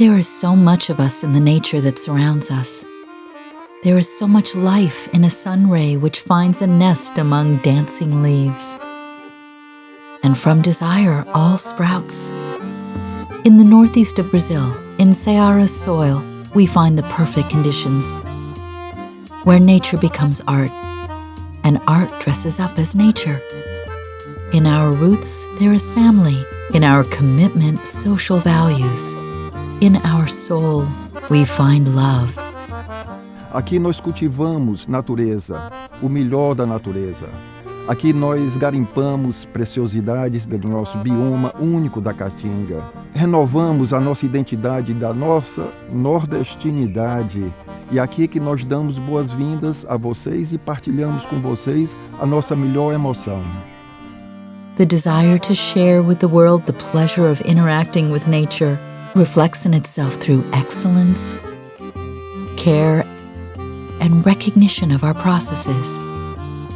There is so much of us in the nature that surrounds us. There is so much life in a sun ray which finds a nest among dancing leaves. And from desire all sprouts. In the northeast of Brazil, in Ceará soil, we find the perfect conditions, where nature becomes art, and art dresses up as nature. In our roots, there is family. In our commitment, social values. In our soul, we find love. Aqui nós cultivamos natureza, o melhor da natureza. Aqui nós garimpamos preciosidades do nosso bioma único da Caatinga. Renovamos a nossa identidade da nossa nordestinidade. E aqui que nós damos boas-vindas a vocês e partilhamos com vocês a nossa melhor emoção. The desire to share with the world the pleasure of interacting with nature reflects in itself through excellence, care, and recognition of our processes.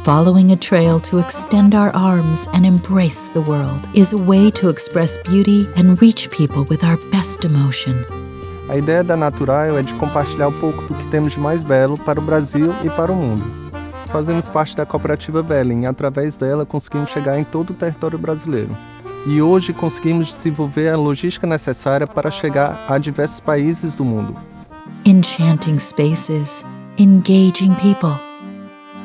Following a trail to extend our arms and embrace the world is a way to express beauty and reach people with our best emotion. A ideia da NaturAYO é de compartilhar um pouco do que temos de mais belo para o Brasil e para o mundo. Fazemos parte da cooperativa Belém e, através dela, conseguimos chegar em todo o território brasileiro. E hoje conseguimos desenvolver a logística necessária para chegar a diversos países do mundo. Enchanting spaces, engaging people,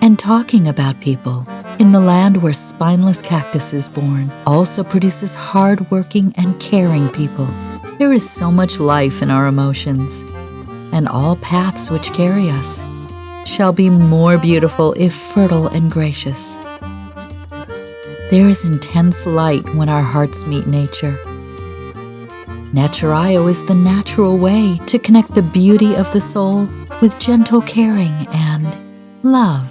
and talking about people in the land where spineless cactus is born also produces hard-working and caring people. There is so much life in our emotions, and all paths which carry us shall be more beautiful if fertile and gracious. There is intense light when our hearts meet nature. NaturAYO is the natural way to connect the beauty of the soul with gentle caring and love.